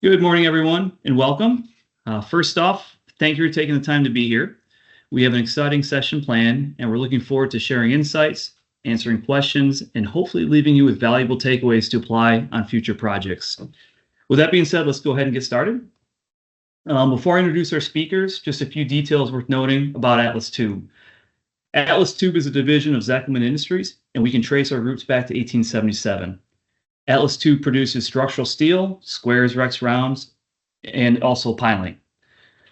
Good morning, everyone, and welcome. First off, thank you for taking the time to be here. We have an exciting session planned, and we're looking forward to sharing insights, answering questions, and hopefully leaving you with valuable takeaways to apply on future projects. With that being said, let's go ahead and get started. Before I introduce our speakers, just a few details worth noting about Atlas Tube. Atlas Tube is a division of Zekelman Industries, and we can trace our roots back to 1877. Atlas Tube produces structural steel, squares, rects, rounds, and also piling.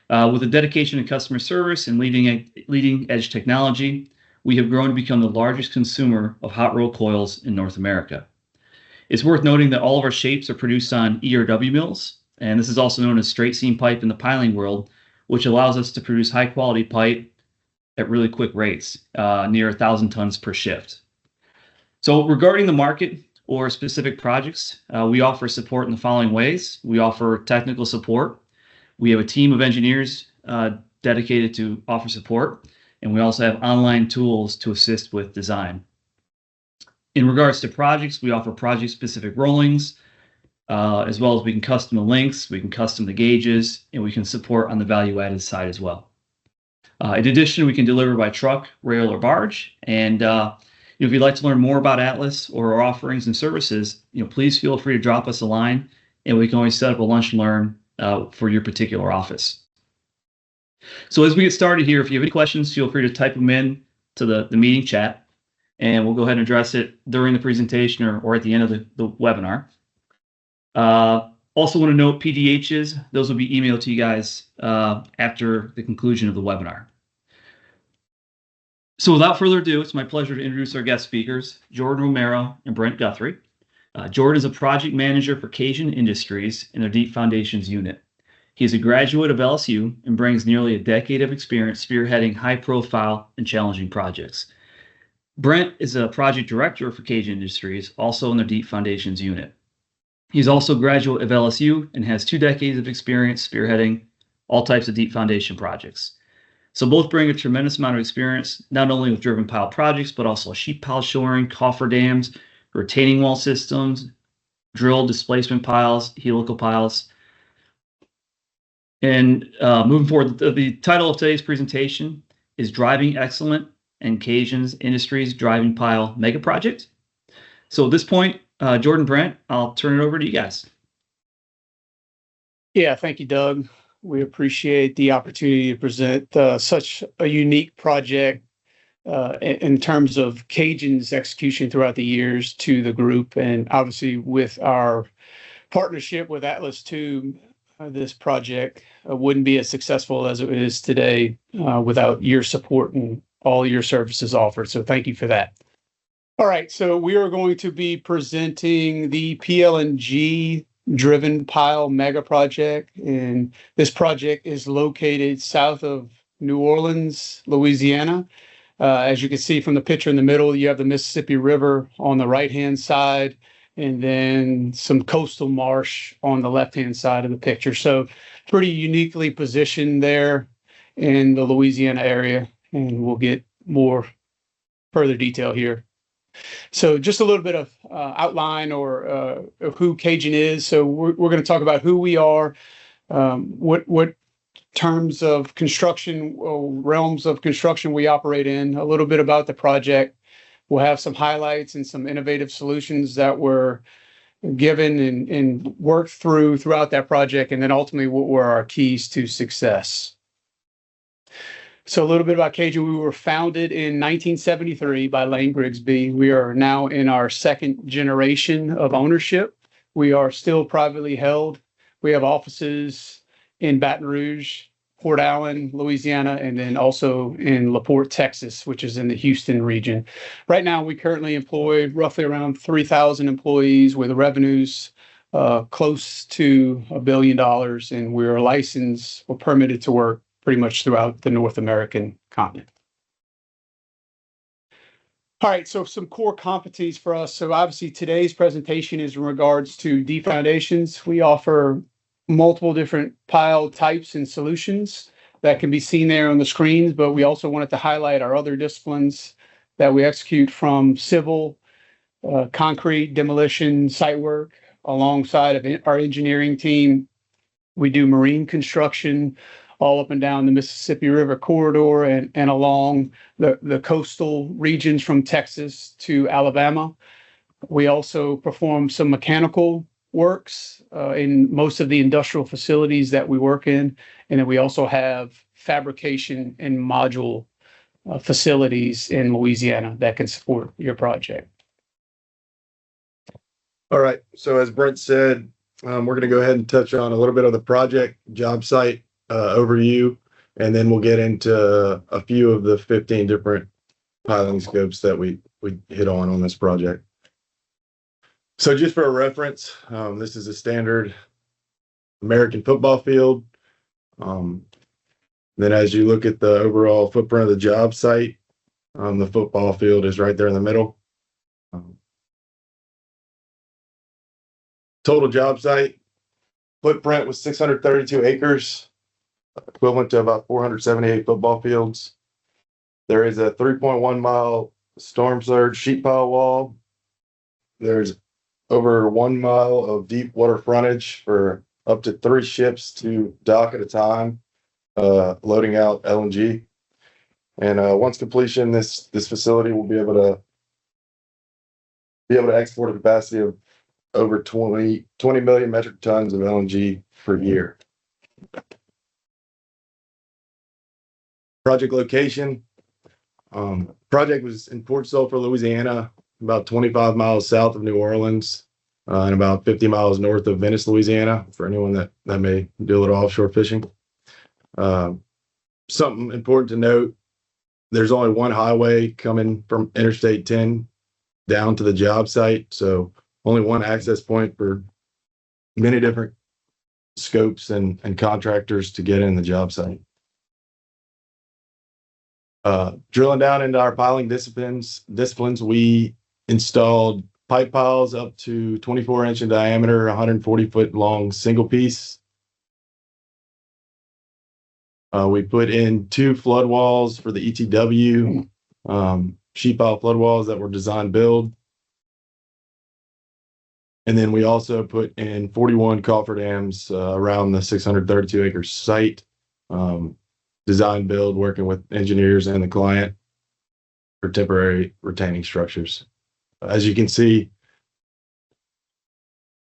With a dedication to customer service and leading edge technology, we have grown to become the largest consumer of hot roll coils in North America. It's worth noting that all of our shapes are produced on ERW mills, and this is also known as straight seam pipe in the piling world, which allows us to produce high quality pipe at really quick rates, near 1,000 tons per shift. So regarding the market, or specific projects, we offer support in the following ways. We offer technical support. We have a team of engineers dedicated to offer support, and we also have online tools to assist with design. In regards to projects, we offer project-specific rollings, as well as we can custom the links, we can custom the gauges, and we can support on the value-added side as well. In addition, we can deliver by truck, rail, or barge, and if you'd like to learn more about Atlas or our offerings and services, please feel free to drop us a line, and we can always set up a lunch and learn for your particular office. So as we get started here, if you have any questions, feel free to type them in to the meeting chat, and we'll go ahead and address it during the presentation or at the end of the webinar. Also want to note PDHs, those will be emailed to you guys after the conclusion of the webinar. So without further ado, it's my pleasure to introduce our guest speakers, Jordan Romero and Brent Guthrie. Jordan is a project manager for Cajun Industries in their Deep Foundations unit. He is a graduate of LSU and brings nearly a decade of experience spearheading high-profile and challenging projects. Brent is a project director for Cajun Industries, also in their Deep Foundations unit. He's also a graduate of LSU and has 2 decades of experience spearheading all types of deep foundation projects. So both bring a tremendous amount of experience, not only with driven pile projects, but also sheet pile shoring, coffer dams, retaining wall systems, drill displacement piles, helical piles. And moving forward, the title of today's presentation is Driving Excellent and Cajun Industries Driving Pile Mega Project. So at this point, Jordan, Brent, I'll turn it over to you guys. Yeah, thank you, Doug. We appreciate the opportunity to present such a unique project in terms of Cajun's execution throughout the years to the group. And obviously with our partnership with Atlas Tube, this project wouldn't be as successful as it is today without your support and all your services offered. So thank you for that. All right, so we are going to be presenting the PLNG driven pile mega project, and this project is located south of New Orleans, Louisiana. As you can see from the picture in the middle, you have the Mississippi River on the right-hand side, and then some coastal marsh on the left-hand side of the picture. So pretty uniquely positioned there in the Louisiana area, and we'll get more further detail here. So just a little bit of outline of who Cajun is. So we're going to talk about who we are, what terms of construction, realms of construction we operate in, a little bit about the project. We'll have some highlights and some innovative solutions that were given and worked throughout that project, and then ultimately what were our keys to success. So a little bit about Cajun. We were founded in 1973 by Lane Grigsby. We are now in our 2nd generation of ownership. We are still privately held. We have offices in Baton Rouge, Port Allen, Louisiana, and then also in LaPorte, Texas, which is in the Houston region. Right now, we currently employ roughly around 3,000 employees with revenues close to $1 billion, and we're licensed or permitted to work pretty much throughout the North American continent. All right, so some core competencies for us. So obviously today's presentation is in regards to deep foundations. We offer multiple different pile types and solutions that can be seen there on the screens, but we also wanted to highlight our other disciplines that we execute, from civil, concrete, demolition, site work, alongside of our engineering team, We do marine construction all up and down the Mississippi River corridor and along the coastal regions from Texas to Alabama. We also perform some mechanical works in most of the industrial facilities that we work in. And then we also have fabrication and module facilities in Louisiana that can support your project. All right. So as Brent said, we're going to go ahead and touch on a little bit of the project job site overview, and then we'll get into a few of the 15 different piling scopes that we hit on this project. So just for a reference, this is a standard American football field. Then as you look at the overall footprint of the job site, the football field is right there in the middle. Total job site footprint was 632 acres, equivalent to about 478 football fields. There is a 3.1 mile storm surge sheet pile wall. There's over 1 mile of deep water frontage for up to 3 ships to dock at a time, loading out LNG. And once completion, this facility will be able to export a capacity of over 20 million metric tons of LNG per year. Project location. Project was in Port Sulphur, Louisiana, about 25 miles south of New Orleans, and about 50 miles north of Venice, Louisiana, for anyone that may do a little offshore fishing. Something important to note, there's only one highway coming from Interstate 10 down to the job site, so only one access point for many different scopes and contractors to get in the job site. Drilling down into our piling disciplines, we installed pipe piles up to 24-inch in diameter, 140-foot long single piece. We put in 2 flood walls for the ETW sheet pile flood walls that were design build. And then we also put in 41 cofferdams around the 632 acre site, design build, working with engineers and the client for temporary retaining structures. As you can see,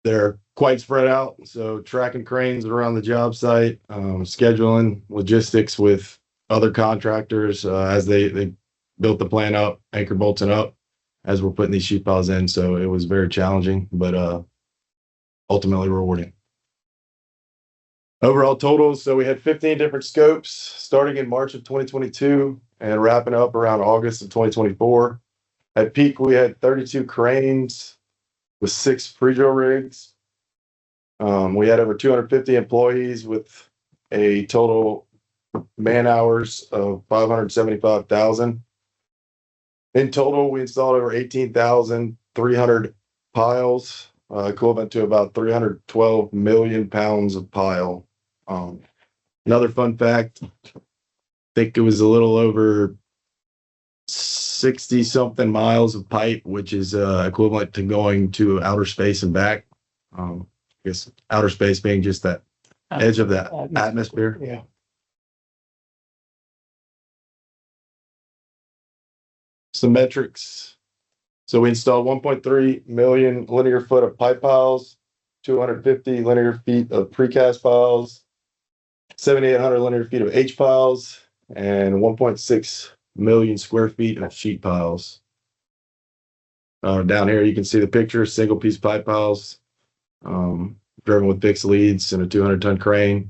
they're quite spread out. So tracking cranes around the job site, scheduling logistics with other contractors as they built the plant up, anchor bolting up as we're putting these sheet piles in. So it was very challenging, but ultimately rewarding. Overall totals, so we had 15 different scopes starting in March of 2022 and wrapping up around August of 2024. At peak, we had 32 cranes with 6 pre-drill rigs. We had over 250 employees with a total man hours of 575,000. In total, we installed over 18,300 piles, equivalent to about 312 million pounds of pile. Another fun fact, I think it was a little over 60 something miles of pipe, which is equivalent to going to outer space and back. I guess outer space being just that edge of that atmosphere. Yeah. Some metrics. So we installed 1.3 million linear foot of pipe piles, 250 linear feet of precast piles, 7,800 linear feet of H piles, and 1.6 million square feet of sheet piles. Down here, you can see the picture, single piece pipe piles, driven with fixed leads and a 200-ton crane.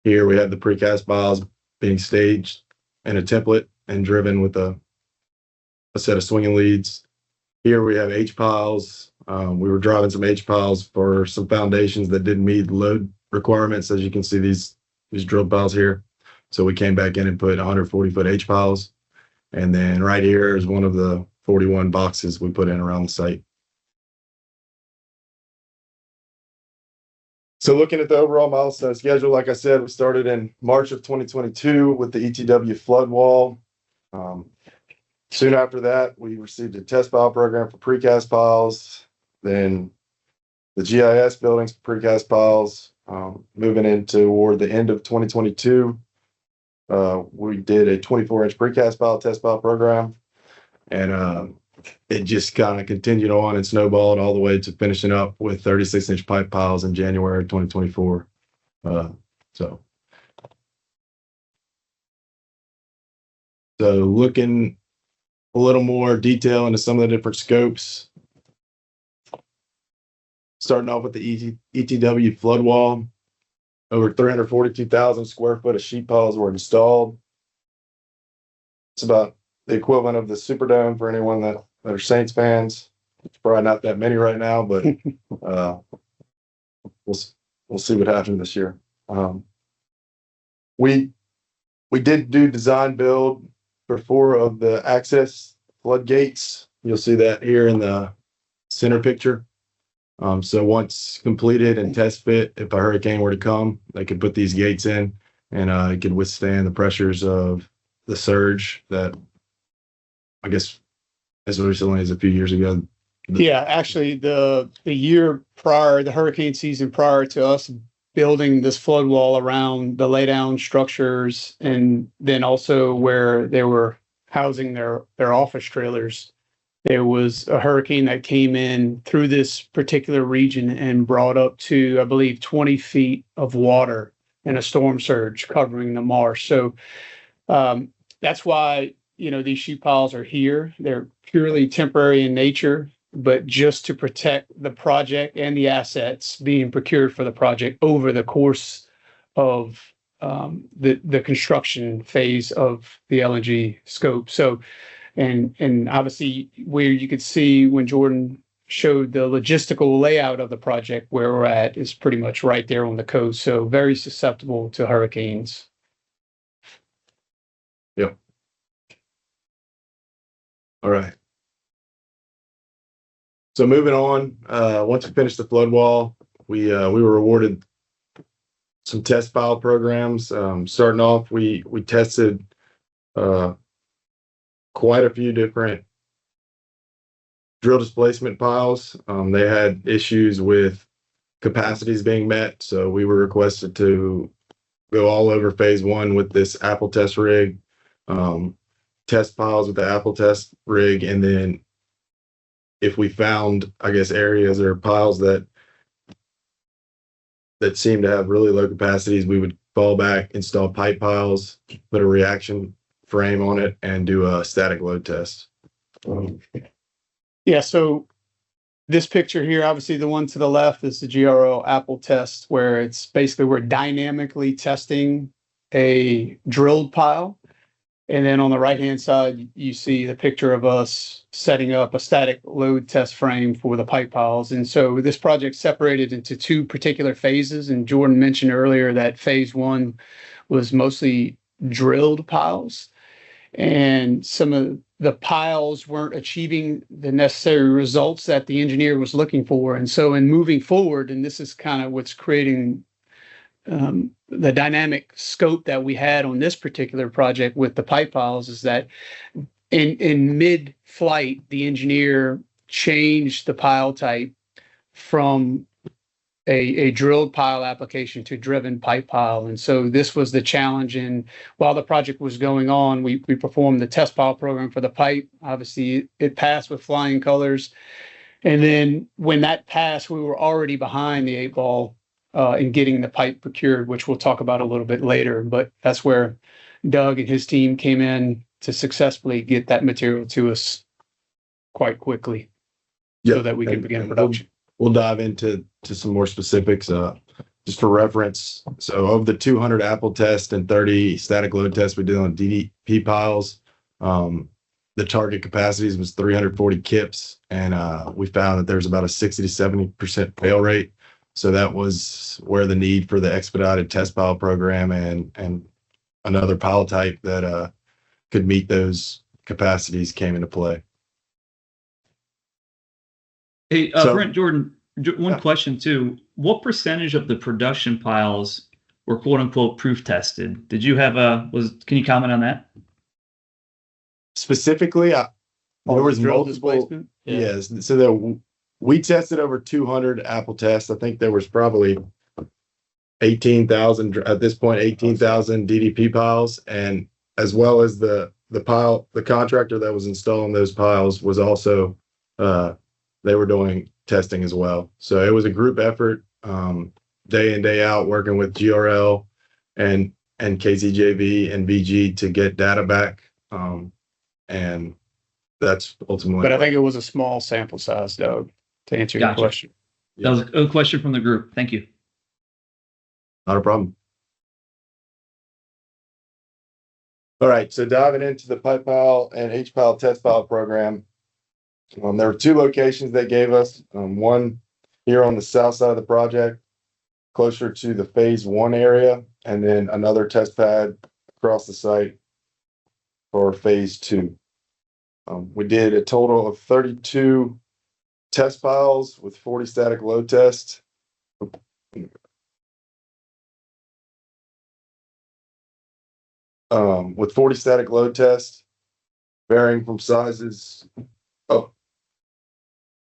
Here we have the precast piles being staged in a template and driven with a set of swinging leads. Here we have H piles. We were driving some H piles for some foundations that didn't meet load requirements. As you can see, these drilled piles here. So we came back in and put 140-foot H piles. And then right here is one of the 41 boxes we put in around the site. So looking at the overall milestone schedule, like I said, we started in March of 2022 with the ETW flood wall. Soon after that, we received a test pile program for precast piles, then the GIS buildings for precast piles, Moving into toward the end of 2022, we did a 24-inch precast pile test pile program, and it just kind of continued on and snowballed all the way to finishing up with 36-inch pipe piles in January 2024. So looking a little more detail into some of the different scopes. Starting off with the ETW flood wall, over 342,000 square foot of sheet piles were installed. It's about the equivalent of the Superdome for anyone that are Saints fans. It's probably not that many right now, but we'll see what happens this year. We did do design build for 4 of the access floodgates. You'll see that here in the center picture. So once completed and test fit, if a hurricane were to come, they could put these gates in, and it could withstand the pressures of the surge that, I guess, as recently as a few years ago. Yeah, actually, the year prior, the hurricane season prior to us building this flood wall around the laydown structures, and then also where they were housing their office trailers, there was a hurricane that came in through this particular region and brought up to, I believe, 20 feet of water and a storm surge covering the marsh. So that's why, these sheet piles are here. They're purely temporary in nature, but just to protect the project and the assets being procured for the project over the course of the construction phase of the LNG scope. So, and obviously where you could see when Jordan showed the logistical layout of the project, where we're at is pretty much right there on the coast. So very susceptible to hurricanes. Yep. All right. So moving on, once we finished the flood wall, we were awarded some test pile programs. Starting off, we tested quite a few different drill displacement piles. They had issues with capacities being met, so we were requested to go all over phase 1 with this Apple test rig, test piles with the Apple test rig, and then if we found, I guess, areas or piles that seem to have really low capacities, we would fall back, install pipe piles, put a reaction frame on it, and do a static load test. Yeah, so this picture here, obviously the one to the left is the GRO Apple test, where it's basically we're dynamically testing a drilled pile. And then on the right-hand side, you see the picture of us setting up a static load test frame for the pipe piles. And so this project separated into 2 particular phases. And Jordan mentioned earlier that phase 1 was mostly drilled piles. And some of the piles weren't achieving the necessary results that the engineer was looking for. And so in moving forward, and this is kind of what's creating the dynamic scope that we had on this particular project with the pipe piles, is that in mid-flight, the engineer changed the pile type from a drilled pile application to driven pipe pile. And so this was the challenge. And while the project was going on, we performed the test pile program for the pipe. Obviously, it passed with flying colors. And then when that passed, we were already behind the 8 ball in getting the pipe procured, which we'll talk about a little bit later. But that's where Doug and his team came in to successfully get that material to us quite quickly, so that we can begin production. We'll dive into some more specifics just for reference. So of the 200 Apple tests and 30 static load tests we did on DDP piles, the target capacities was 340 kips, and we found that there's about a 60 to 70% fail rate. So that was where the need for the expedited test pile program and another pile type that could meet those capacities came into play. Hey, Brent, Jordan, one question too. What percentage of the production piles were quote unquote proof tested? Did you have can you comment on that? Specifically, there was drill multiple. displacement? Yes. So we tested over 200 Apple tests. I think there was probably 18,000 at this point, 18,000 DDP piles, and as well as the contractor that was installing those piles was also they were doing testing as well. So it was a group effort, day in, day out, working with GRL and KZJB and VG to get data back. And that's ultimately. But I think it was a small sample size, Doug, to answer your Gotcha. question. That was a question from the group. Thank you. Not a problem. All right, so diving into the pipe pile and H pile test pile program. There were two locations they gave us. One here on the south side of the project, closer to the phase 1 area, and then another test pad across the site for phase 2. We did a total of 32 test piles with 40 static load tests. With 40 static load tests, varying from sizes up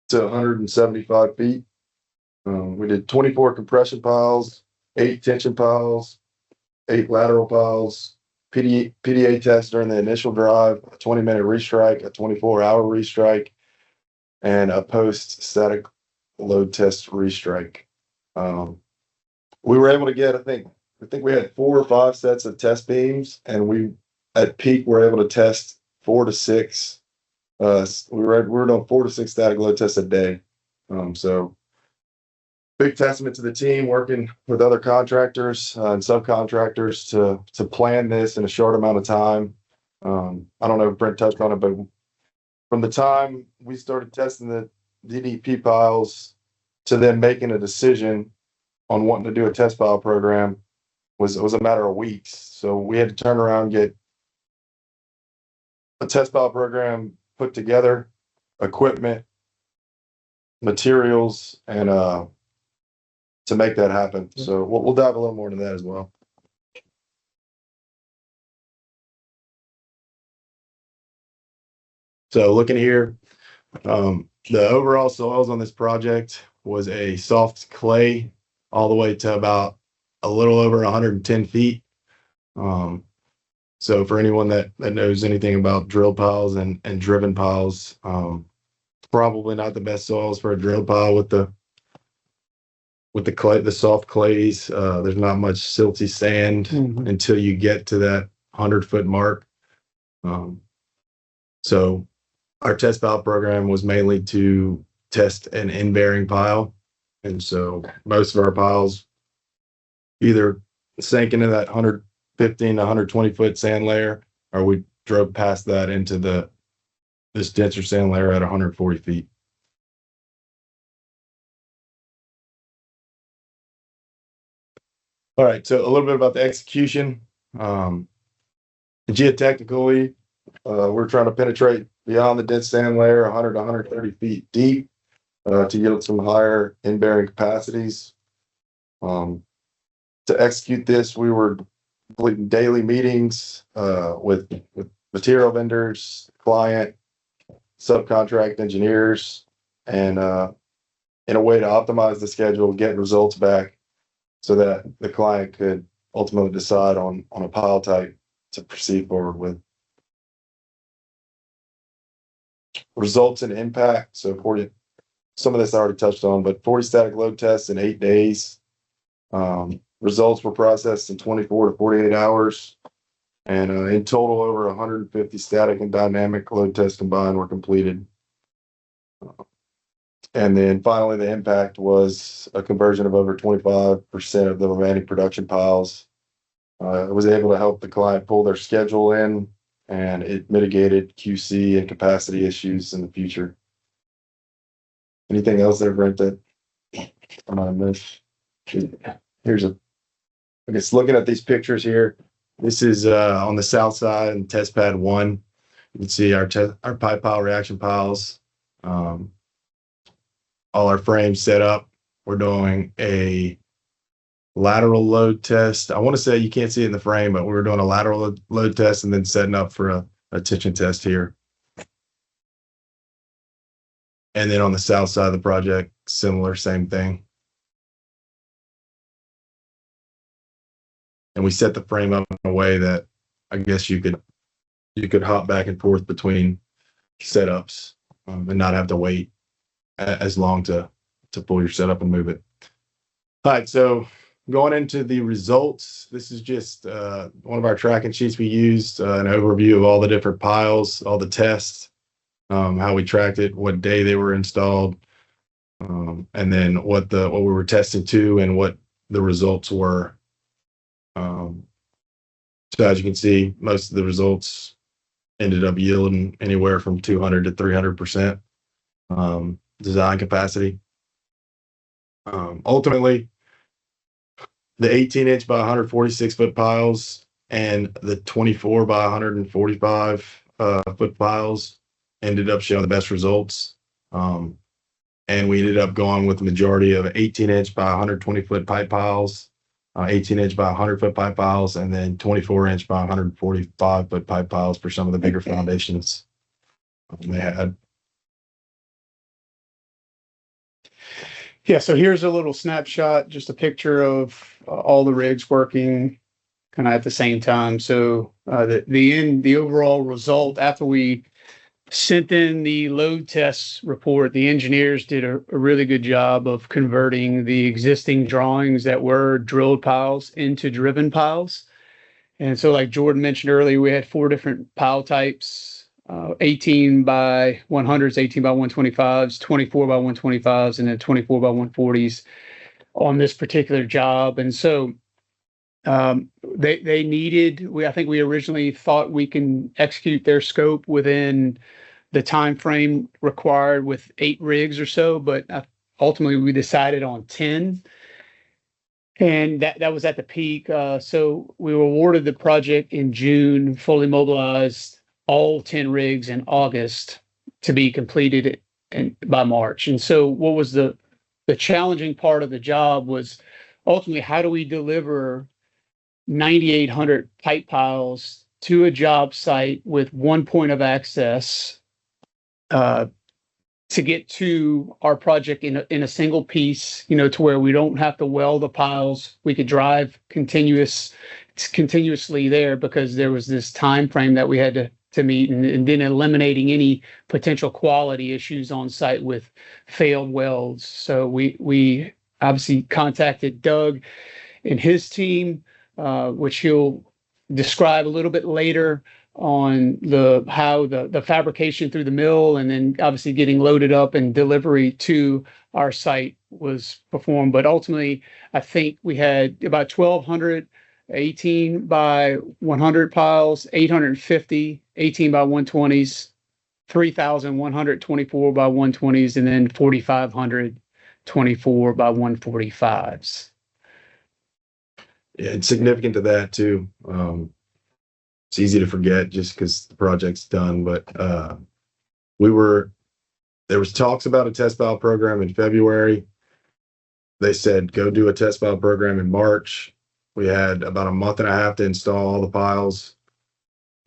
to 175 feet. We did 24 compression piles, 8 tension piles, 8 lateral piles, PDA test during the initial drive, a 20-minute restrike, a 24-hour restrike, and a post-static load test restrike. We were able to get, I think we had 4 or 5 sets of test beams, and we at peak were able to test 4 to 6. We were doing 4 to 6 static load tests a day. So big testament to the team working with other contractors and subcontractors to plan this in a short amount of time. I don't know if Brent touched on it, but from the time we started testing the DDP piles to then making a decision on wanting to do a test pile program was a matter of weeks. So we had to turn around and get a test pile program put together, equipment, materials, and to make that happen. So we'll dive a little more into that as well. So looking here, the overall soils on this project was a soft clay all the way to about a little over 110 feet. So for anyone that knows anything about drill piles and driven piles, probably not the best soils for a drill pile with the clay, the soft clays. There's not much silty sand until you get to that 100-foot mark. So our test pile program was mainly to test an in-bearing pile. And so most of our piles either sank into that 115 to 120-foot sand layer, or we drove past that into this denser sand layer at 140 feet. All right, so a little bit about the execution. Geotechnically, we're trying to penetrate beyond the dense sand layer 100 to 130 feet deep to yield some higher in-bearing capacities. To execute this, we were completing daily meetings with material vendors, client, subcontract engineers, and in a way to optimize the schedule, get results back so that the client could ultimately decide on a pile type to proceed forward with. Results and impact. So 40, some of this I already touched on, but 40 static load tests in 8 days. Results were processed in 24 to 48 hours. And in total, over 150 static and dynamic load tests combined were completed. And then finally, the impact was a conversion of over 25% of the remaining production piles. It was able to help the client pull their schedule in, and it mitigated QC and capacity issues in the future. Anything else there, Brent, that I might have missed? Here's I guess looking at these pictures here, this is on the south side in test pad 1. You can see our pipe pile reaction piles. All our frames set up. We're doing a lateral load test. I want to say you can't see it in the frame, but we were doing a lateral load test and then setting up for a tension test here. And then on the south side of the project, similar, same thing. and we set the frame up in a way that I guess you could hop back and forth between setups, and not have to wait as long to pull your setup and move it. All right, so going into the results, this is just one of our tracking sheets we used, an overview of all the different piles, all the tests, how we tracked it, what day they were installed, and then what we were testing to and what the results were. So as you can see, most of the results ended up yielding anywhere from 200 to 300% design capacity. Ultimately, the 18-inch by 146-foot piles and the 24 by 145 foot piles ended up showing the best results. And we ended up going with the majority of 18-inch by 120-foot pipe piles, 18-inch by 100-foot pipe piles, and then 24-inch by 145-foot pipe piles for some of the bigger foundations they had. Yeah, so here's a little snapshot, just a picture of all the rigs working kind of at the same time. So the overall result after we sent in the load test report, the engineers did a really good job of converting the existing drawings that were drilled piles into driven piles. And so like Jordan mentioned earlier, we had 4 different pile types. 18 by 100s, 18 by 125s, 24 by 125s, and then 24 by 140s on this particular job. And so they needed, I think we originally thought we can execute their scope within the time frame required with 8 rigs or so, but ultimately we decided on 10. And that was at the peak. So we were awarded the project in June, fully mobilized all 10 rigs in August to be completed by March. And so what was the challenging part of the job was ultimately how do we deliver 9,800 pipe piles to a job site with one point of access to get to our project in a single piece, to where we don't have to weld the piles. We could drive continuously there because there was this time frame that we had to meet, and then eliminating any potential quality issues on site with failed welds. So we obviously contacted Doug and his team, which he'll describe a little bit later, on how the fabrication through the mill and then obviously getting loaded up and delivery to our site was performed. But ultimately, I think we had about 1,200 18 by 100 piles, 850 18 by 120s, 3,124 by 120s, and then 4,500 24 by 145s. Yeah, it's significant to that too. It's easy to forget just because the project's done, but there was talks about a test valve program in February. They said, go do a test valve program in March. We had about a month and a half to install all the piles,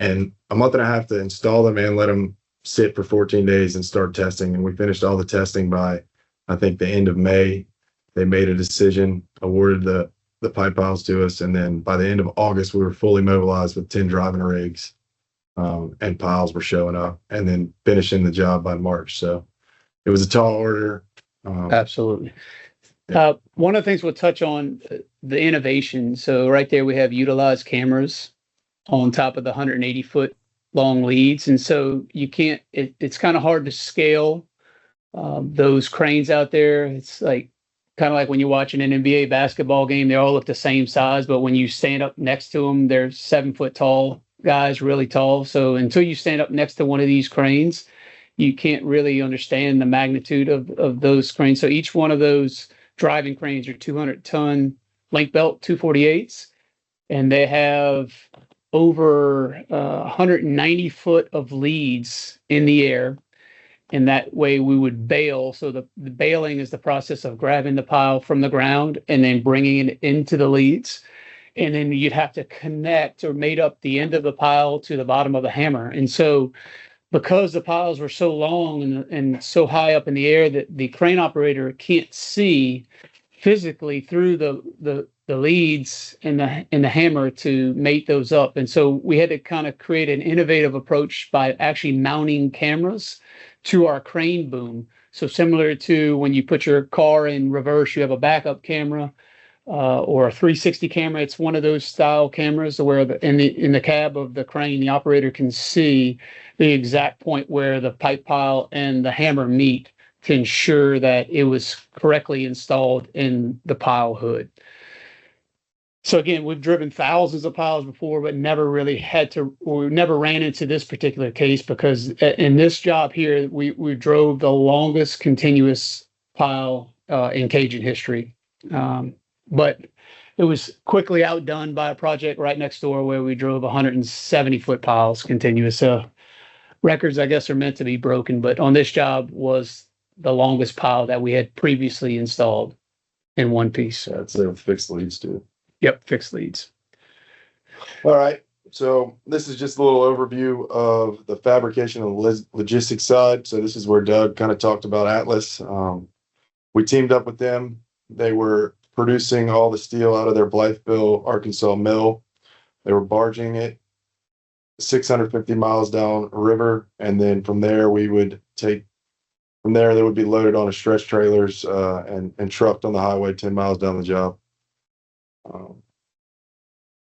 and a month and a half to install them and let them sit for 14 days and start testing. And we finished all the testing by, I think, the end of May. They made a decision, awarded the pipe piles to us, and then by the end of August, we were fully mobilized with 10 driving rigs, and piles were showing up, and then finishing the job by March. So it was a tall order. Absolutely. One of the things we'll touch on, the innovation. So right there, we have utilized cameras on top of the 180-foot long leads. And so it's kind of hard to scale those cranes out there. It's kind of like when you're watching an NBA basketball game, they all look the same size, but when you stand up next to them, they're 7-foot tall guys, really tall. So until you stand up next to one of these cranes, you can't really understand the magnitude of those cranes. So each one of those driving cranes are 200-ton link belt 248s, and they have over 190 foot of leads in the air. And that way we would bale. So the baling is the process of grabbing the pile from the ground and then bringing it into the leads. And then you'd have to connect or mate up the end of the pile to the bottom of the hammer. And so because the piles were so long and so high up in the air that the crane operator can't see physically through the the leads and the hammer to mate those up. And so we had to kind of create an innovative approach by actually mounting cameras to our crane boom. So similar to when you put your car in reverse, you have a backup camera or a 360 camera. It's one of those style cameras where in the cab of the crane, the operator can see the exact point where the pipe pile and the hammer meet to ensure that it was correctly installed in the pile hood. So again, we've driven thousands of piles before, but never really we never ran into this particular case because in this job here, we drove the longest continuous pile in Cajun history. But it was quickly outdone by a project right next door where we drove 170-foot piles continuous. So records, I guess, are meant to be broken, but on this job was the longest pile that we had previously installed in one piece. Yeah, it's with fixed leads too. Yep, fixed leads. All right. So this is just a little overview of the fabrication and logistics side. So this is where Doug kind of talked about Atlas. We teamed up with them. They were producing all the steel out of their Blytheville, Arkansas mill. They were barging it 650 miles down river. And then from there, they would be loaded on a stretch trailers and trucked on the highway 10 miles down the job.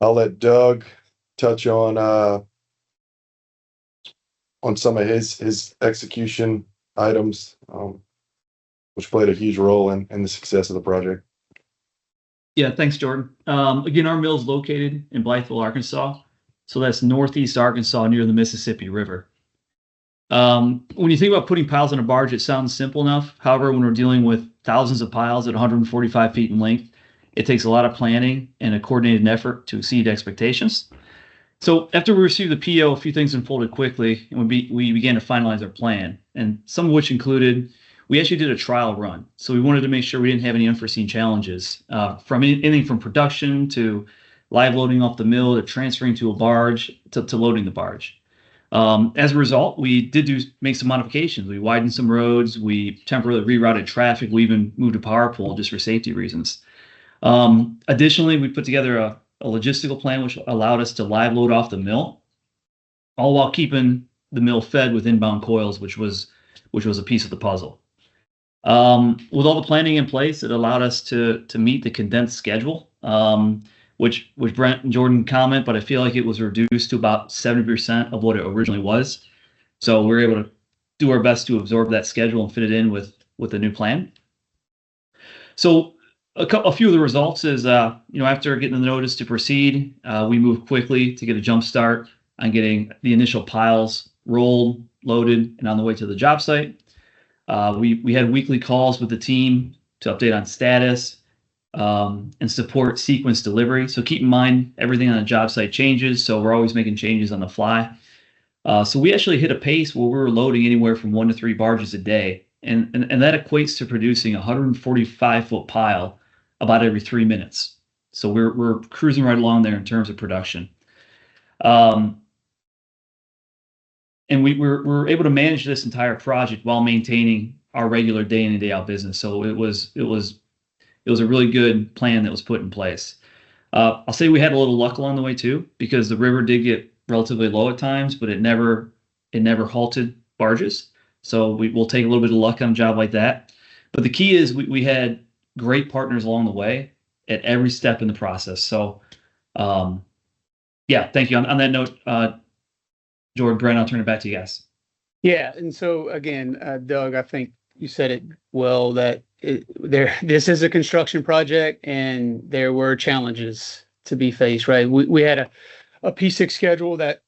I'll let Doug touch on some of his execution items, which played a huge role in the success of the project. Yeah, thanks, Jordan. Again, our mill is located in Blytheville, Arkansas. So that's northeast Arkansas near the Mississippi River. When you think about putting piles on a barge, it sounds simple enough. However, when we're dealing with thousands of piles at 145 feet in length, it takes a lot of planning and a coordinated effort to exceed expectations. So after we received the PO, a few things unfolded quickly, and we began to finalize our plan, and some of which included, we actually did a trial run. So we wanted to make sure we didn't have any unforeseen challenges, from anything from production to live loading off the mill to transferring to a barge to loading the barge. As a result, we did make some modifications. We widened some roads. We temporarily rerouted traffic. We even moved a power pole just for safety reasons. Additionally, we put together a logistical plan which allowed us to live load off the mill, all while keeping the mill fed with inbound coils, which was a piece of the puzzle. With all the planning in place, it allowed us to meet the condensed schedule, which Brent and Jordan comment, but I feel like it was reduced to about 70% of what it originally was. So we were able to do our best to absorb that schedule and fit it in with the new plan. So a few of the results is, after getting the notice to proceed, we moved quickly to get a jump start on getting the initial piles rolled, loaded, and on the way to the job site. We had weekly calls with the team to update on status and support sequence delivery. So keep in mind, everything on the job site changes, so we're always making changes on the fly. So we actually hit a pace where we were loading anywhere from 1 to 3 barges a day, and that equates to producing a 145-foot pile about every 3 minutes. So we're cruising right along there in terms of production. And we're able to manage this entire project while maintaining our regular day in and day out business. So it was a really good plan that was put in place. I'll say we had a little luck along the way too, because the river did get relatively low at times, but it never halted barges. So we'll take a little bit of luck on a job like that. But the key is we had great partners along the way at every step in the process. So, thank you. On that note, Jordan, Brent, I'll turn it back to you guys. Yeah, and so again, Doug, I think you said it well that this is a construction project and there were challenges to be faced, right? We had a P6 schedule that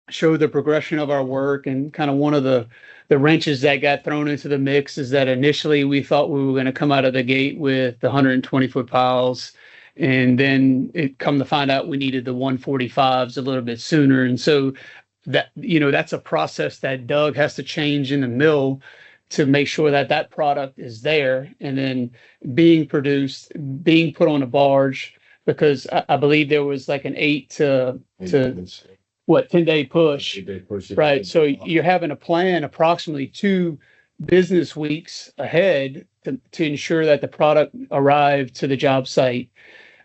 showed the progression of our work, and kind of one of the wrenches that got thrown into the mix is that initially we thought we were going to come out of the gate with the 120-foot piles, and then it come to find out we needed the 145s a little bit sooner. And so that's a process that Doug has to change in the mill to make sure that product is there and then being produced, being put on a barge, because I believe there was like an 10-day push, right? So you're having to plan approximately 2 business weeks ahead to ensure that the product arrived to the job site.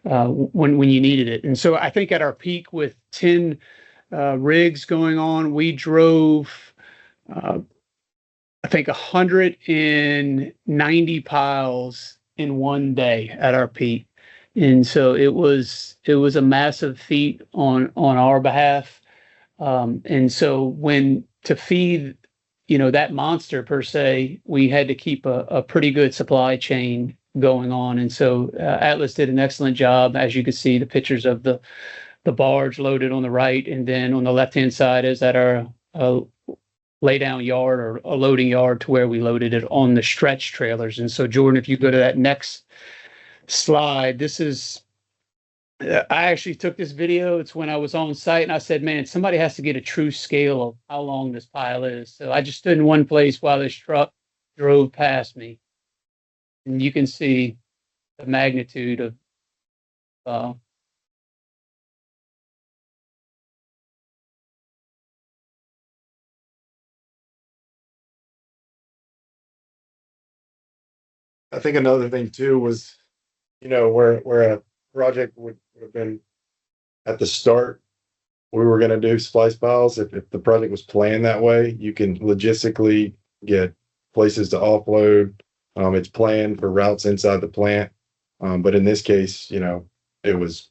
when you needed it. And so I think at our peak with 10 rigs going on, we drove, I think 190 piles in one day at our peak. And so it was a massive feat on our behalf. And so when to feed, that monster per se, we had to keep a pretty good supply chain going on. And so Atlas did an excellent job. As you can see, the pictures of the barge loaded on the right, and then on the left-hand side is at our lay down yard or a loading yard to where we loaded it on the stretch trailers. And so, Jordan, if you go to that next slide, this is, I actually took this video. It's when I was on site and I said, man, somebody has to get a true scale of how long this pile is. So I just stood in one place while this truck drove past me. And you can see the magnitude of, I think another thing too was, where a project would have been at the start, we were going to do splice piles. If the project was planned that way, you can logistically get places to offload. It's planned for routes inside the plant. But in this case, it was,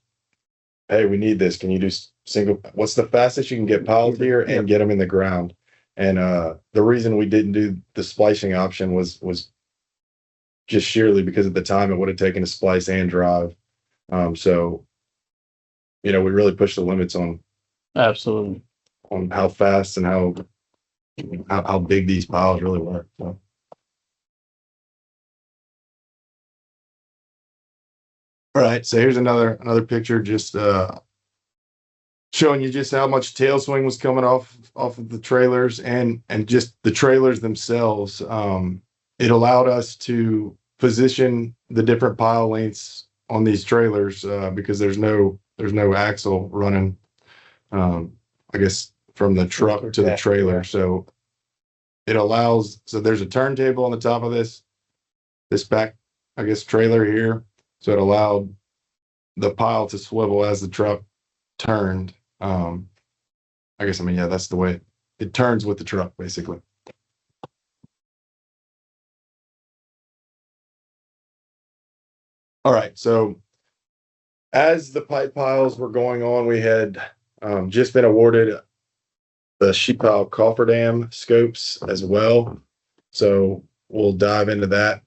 hey, we need this. Can you do what's the fastest you can get piles here and get them in the ground? And the reason we didn't do the splicing option was just sheerly because at the time it would have taken to splice and drive. So, we really pushed the limits on absolutely on how fast and how big these piles really were. So. All right, so here's another picture, just showing you just how much tail swing was coming off of the trailers and just the trailers themselves. It allowed us to position the different pile lengths on these trailers because there's no axle running, I guess, from the truck to the trailer. So it allows, so there's a turntable on the top of this back, I guess, trailer here. So it allowed the pile to swivel as the truck turned. I guess, yeah, that's the way it turns with the truck, basically. All right, so as the pipe piles were going on, we had just been awarded the sheet pile cofferdam scopes as well. So we'll dive into that.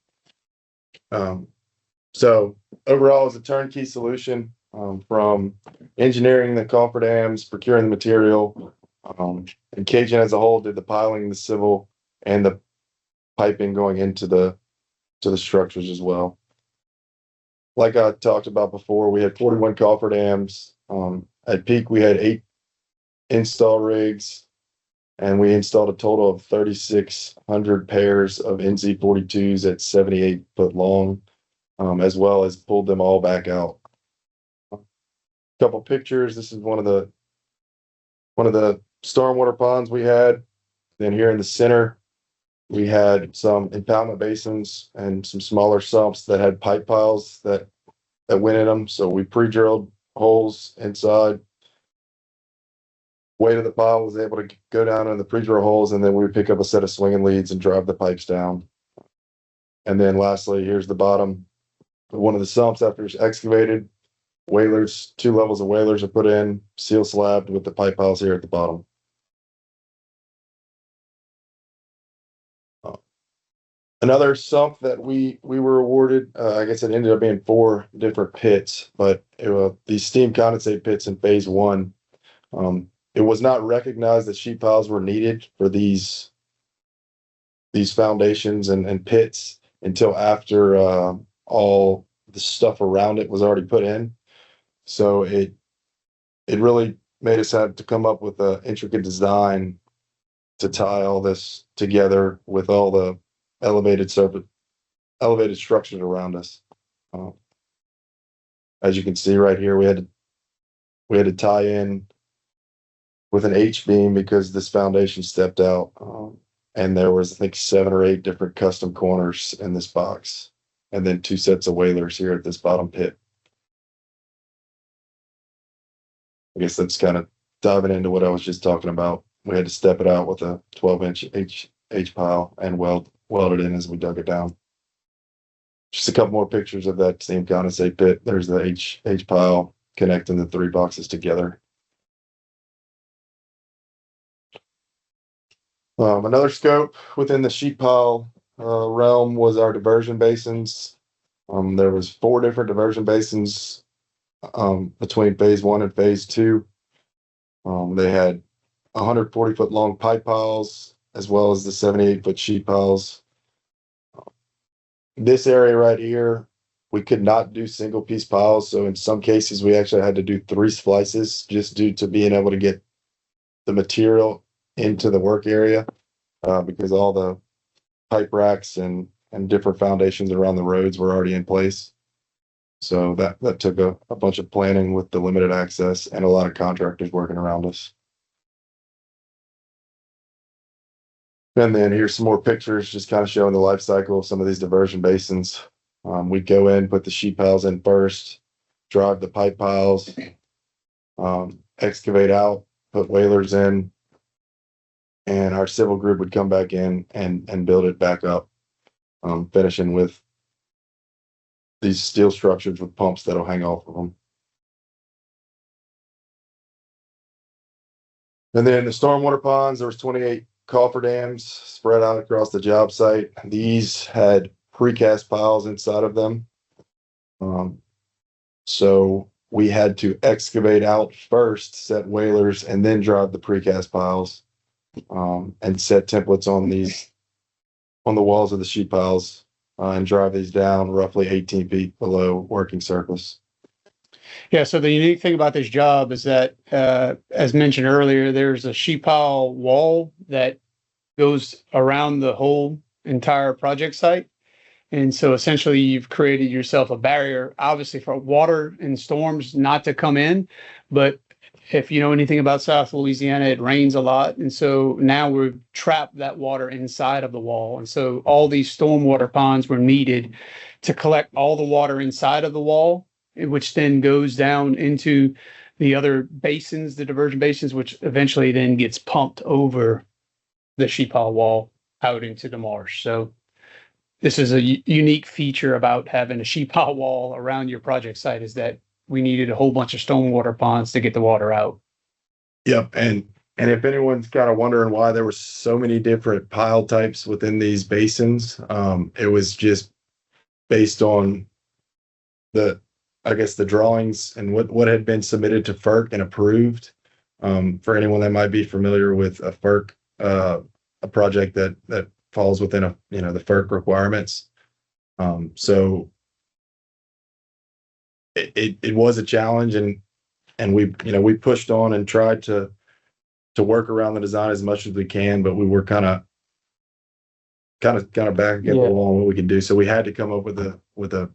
So overall, it's a turnkey solution from engineering the cofferdams, procuring the material, and Cajun as a whole did the piling, the civil, and the piping going into the structures as well. Like I talked about before, we had 41 cofferdams. At peak, we had 8 install rigs, and we installed a total of 3,600 pairs of NZ42s at 78 foot long, as well as pulled them all back out. A couple pictures. This is one of the stormwater ponds we had. Then here in the center, we had some impoundment basins and some smaller sumps that had pipe piles that went in them. So we pre-drilled holes inside. Weight of the pile was able to go down in the pre-drill holes, and then we would pick up a set of swinging leads and drive the pipes down. And then lastly, here's the bottom. One of the sumps after it's excavated, whalers, 2 levels of whalers are put in, seal slabbed with the pipe piles here at the bottom. Another sump that we were awarded, I guess it ended up being 4 different pits, but these steam condensate pits in phase 1. It was not recognized that sheet piles were needed for these foundations and pits until after all the stuff around it was already put in. So it really made us have to come up with an intricate design to tie all this together with all the elevated structures around us. As you can see right here, we had to tie in with an H-beam because this foundation stepped out. And there was, I think, 7 or 8 different custom corners in this box. And then 2 sets of whalers here at this bottom pit. I guess that's kind of diving into what I was just talking about. We had to step it out with a 12-inch H pile and weld it in as we dug it down. Just a couple more pictures of that steam condensate pit. There's the H pile connecting the 3 boxes together. Another scope within the sheet pile realm was our diversion basins. There was 4 different diversion basins between phase 1 and phase 2. They had 140-foot long pipe piles as well as the 78-foot sheet piles. This area right here, we could not do single piece piles. So in some cases, we actually had to do 3 splices just due to being able to get the material into the work area because all the pipe racks and different foundations around the roads were already in place. So that took a bunch of planning with the limited access and a lot of contractors working around us. And then here's some more pictures just kind of showing the life cycle of some of these diversion basins. We'd go in, put the sheet piles in first, drive the pipe piles, excavate out, put whalers in, and our civil group would come back in and build it back up, finishing with these steel structures with pumps that'll hang off of them. And then the stormwater ponds, there was 28 cofferdams spread out across the job site. These had precast piles inside of them. So we had to excavate out first, set whalers, and then drive the precast piles and set templates on the walls of the sheet piles and drive these down roughly 18 feet below working surface. Yeah, so the unique thing about this job is that, as mentioned earlier, there's a sheet pile wall that goes around the whole entire project site. And so essentially you've created yourself a barrier, obviously for water and storms not to come in. But if you know anything about South Louisiana, it rains a lot. And so now we've trapped that water inside of the wall. And so all these stormwater ponds were needed to collect all the water inside of the wall, which then goes down into the other basins, the diversion basins, which eventually then gets pumped over the sheet pile wall out into the marsh. So this is a unique feature about having a sheet pile wall around your project site, is that we needed a whole bunch of stormwater ponds to get the water out. Yep. And if anyone's kind of wondering why there were so many different pile types within these basins, it was just based on the drawings and what had been submitted to FERC and approved. For anyone that might be familiar with a FERC, a project that falls within the FERC requirements. So it was a challenge, and we pushed on and tried to work around the design as much as we can, but we were kind of back against the wall on what we could do. So we had to come up with a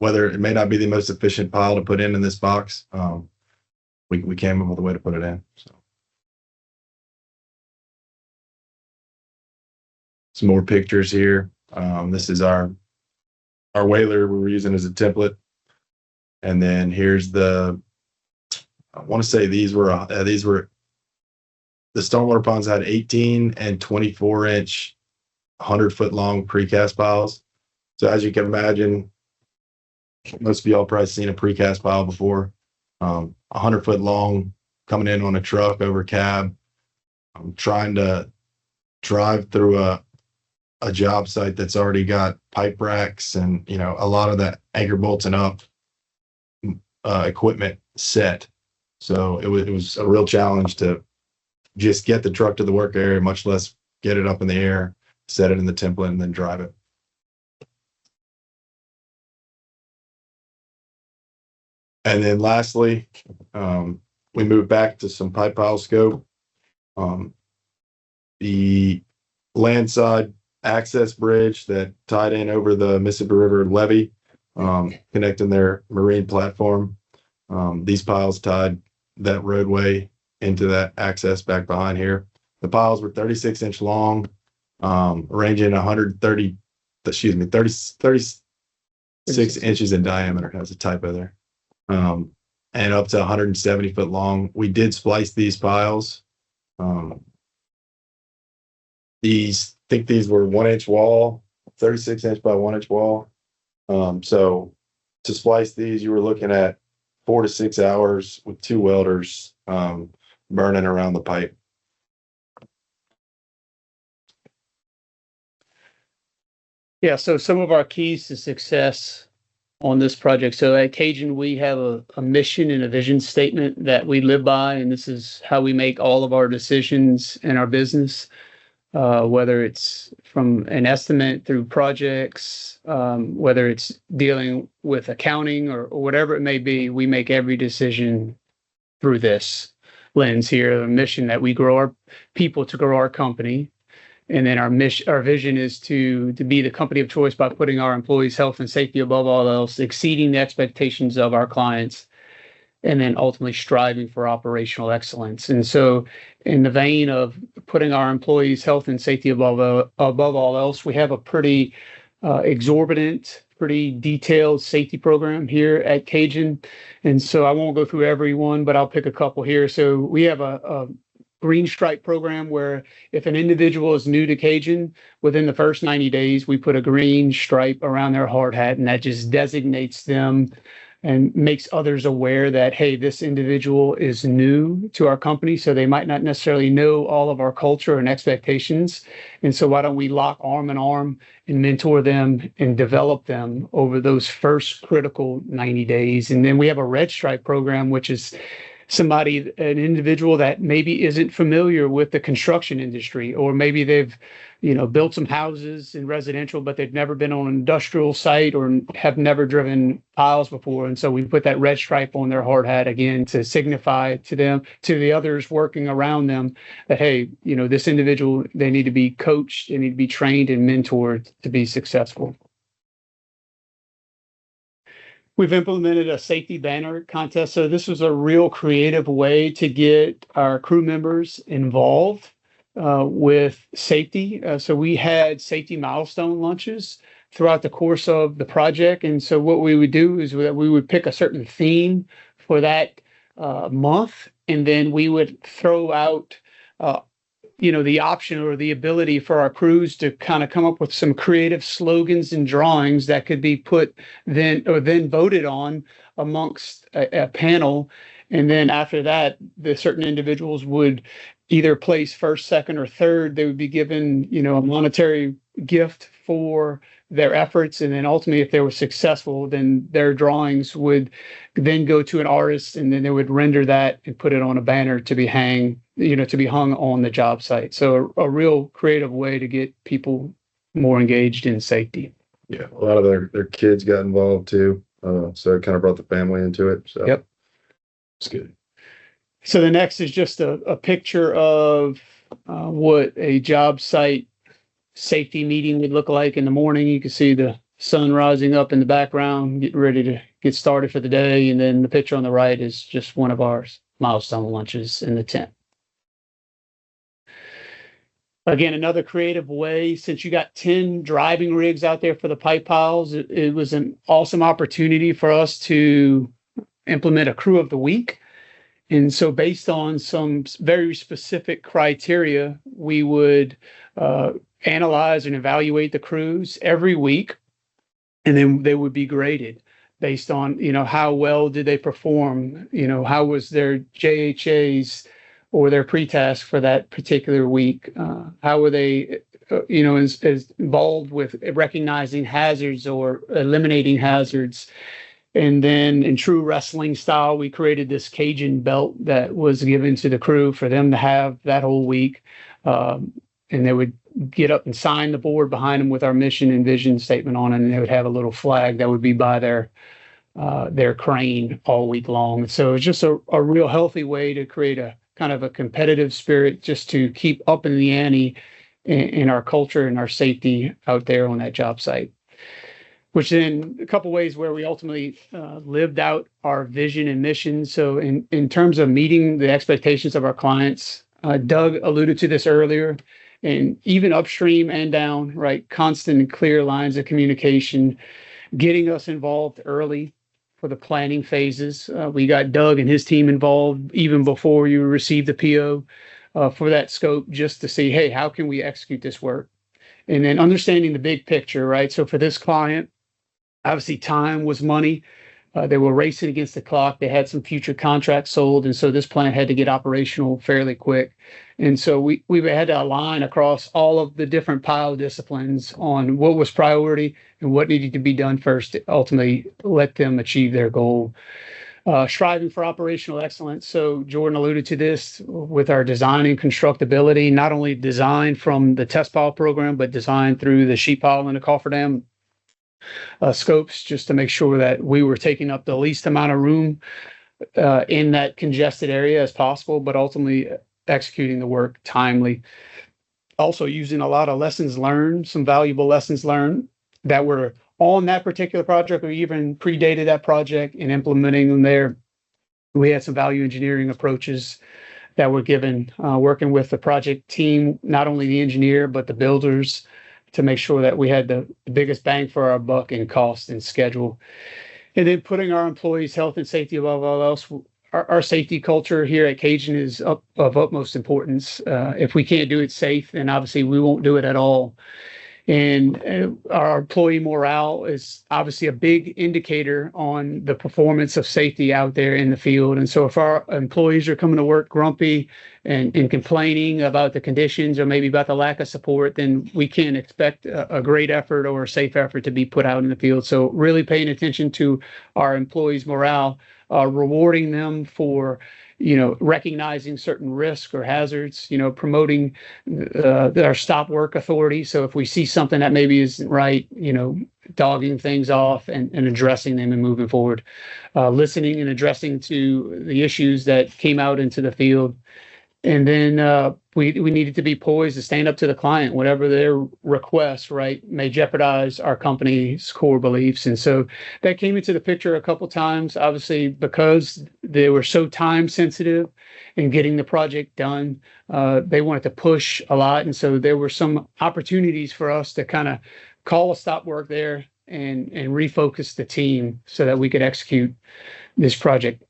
whether it may not be the most efficient pile to put in this box. We came up with a way to put it in. So some more pictures here. This is our whaler we were using as a template. And then here's I want to say these were the stormwater ponds had 18 and 24-inch, 100-foot long precast piles. So as you can imagine, most of y'all probably seen a precast pile before. 100-foot long, coming in on a truck over cab. I'm trying to drive through a job site that's already got pipe racks and a lot of that anchor bolts and up equipment set. So it was a real challenge to just get the truck to the work area, much less get it up in the air, set it in the template, and then drive it. And then lastly, we moved back to some pipe pile scope. The landside access bridge that tied in over the Mississippi River levee, connecting their marine platform. These piles tied that roadway into that access back behind here. The piles were 36-inch long, ranging 36 inches in diameter. Has a typo there. and up to 170 foot long. We did splice these piles. These were 1 inch wall, 36 inch by 1 inch wall. So to splice these, you were looking at 4 to 6 hours with 2 welders burning around the pipe. Yeah, so some of our keys to success on this project. So at Cajun, we have a mission and a vision statement that we live by, and this is how we make all of our decisions in our business, whether it's from an estimate through projects, whether it's dealing with accounting or whatever it may be. We make every decision through this lens here, the mission that we grow our people to grow our company. And then our vision is to be the company of choice by putting our employees' health and safety above all else, exceeding the expectations of our clients, and then ultimately striving for operational excellence. And so, in the vein of putting our employees' health and safety above all else, we have a pretty exorbitant, pretty detailed safety program here at Cajun. And so, I won't go through every one, but I'll pick a couple here. So, we have a green stripe program where if an individual is new to Cajun, within the first 90 days, we put a green stripe around their hard hat, and that just designates them and makes others aware that, hey, this individual is new to our company, so they might not necessarily know all of our culture and expectations. And so why don't we lock arm in arm and mentor them and develop them over those first critical 90 days. And then we have a red stripe program, which is an individual that maybe isn't familiar with the construction industry, or maybe they've, built some houses in residential, but they've never been on an industrial site or have never driven piles before. And so we put that red stripe on their hard hat again to signify to them, to the others working around them, that, hey, this individual, they need to be coached, they need to be trained and mentored to be successful. We've implemented a safety banner contest. So this was a real creative way to get our crew members involved with safety. So we had safety milestone lunches throughout the course of the project. And so what we would do is that we would pick a certain theme for that month, and then we would throw out the option or the ability for our crews to kind of come up with some creative slogans and drawings that could be put then voted on amongst a panel. And then after that, the certain individuals would either place first, second, or third. They would be given, a monetary gift for their efforts. And then ultimately, if they were successful, then their drawings would then go to an artist, and then they would render that and put it on a banner to be hung on the job site. So a real creative way to get people more engaged in safety. Yeah, a lot of their kids got involved too. So it kind of brought the family into it. So yep. It's good. So the next is just a picture of what a job site safety meeting would look like in the morning. You can see the sun rising up in the background, getting ready to get started for the day. And then the picture on the right is just one of our milestone lunches in the tent. Again, another creative way, since you got 10 driving rigs out there for the pipe piles, it was an awesome opportunity for us to implement a crew of the week. And so based on some very specific criteria, we would analyze and evaluate the crews every week, and then they would be graded based on, how well did they perform, how was their JHAs or their pre-task for that particular week, how were they, as involved with recognizing hazards or eliminating hazards. And then in true wrestling style, we created this Cajun belt that was given to the crew for them to have that whole week. And they would get up and sign the board behind them with our mission and vision statement on it. And they would have a little flag that would be by their crane all week long. So it's just a real healthy way to create a kind of a competitive spirit, just to keep up in the ante in our culture and our safety out there on that job site. Which then a couple ways where we ultimately lived out our vision and mission. So in terms of meeting the expectations of our clients, Doug alluded to this earlier, and even upstream and down, right? Constant and clear lines of communication, getting us involved early, for the planning phases. We got Doug and his team involved even before you received the PO for that scope, just to see, hey, how can we execute this work? And then understanding the big picture, right? So for this client, obviously time was money. They were racing against the clock. They had some future contracts sold, and so this plant had to get operational fairly quick. And so we had to align across all of the different pile disciplines on what was priority and what needed to be done first to ultimately let them achieve their goal. Striving for operational excellence. So Jordan alluded to this with our design and constructability, not only design from the test pile program, but design through the sheet pile and the cofferdam scopes, just to make sure that we were taking up the least amount of room in that congested area as possible, but ultimately executing the work timely. Also using a lot of lessons learned, some valuable lessons learned that were on that particular project or even predated that project, and implementing them there. We had some value engineering approaches that were given, working with the project team, not only the engineer, but the builders, to make sure that we had the biggest bang for our buck in cost and schedule. And then putting our employees' health and safety above all else. Our safety culture here at Cajun is of utmost importance. If we can't do it safe, then obviously we won't do it at all. And our employee morale is obviously a big indicator on the performance of safety out there in the field. And so if our employees are coming to work grumpy and complaining about the conditions or maybe about the lack of support, then we can't expect a great effort or a safe effort to be put out in the field. So really paying attention to our employees' morale, rewarding them for recognizing certain risks or hazards, promoting our stop work authority. So if we see something that maybe isn't right, dogging things off and addressing them and moving forward, listening and addressing to the issues that came out into the field. And then we needed to be poised to stand up to the client, whatever their requests, right, may jeopardize our company's core beliefs. And so that came into the picture a couple times, obviously, because they were so time sensitive in getting the project done. They wanted to push a lot. And so there were some opportunities for us to kind of call a stop work there and refocus the team so that we could execute this project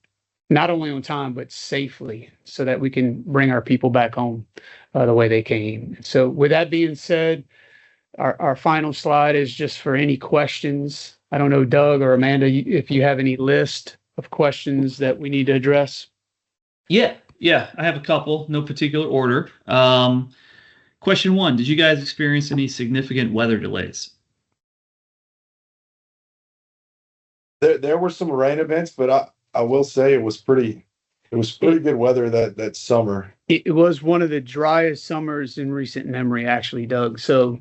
not only on time, but safely, so that we can bring our people back home the way they came. So with that being said, our final slide is just for any questions. I don't know, Doug or Amanda, if you have any list of questions that we need to address. Yeah, I have a couple, no particular order. Question one, did you guys experience any significant weather delays? There were some rain events, but I will say it was pretty good weather that summer. It was one of the driest summers in recent memory, actually, Doug. So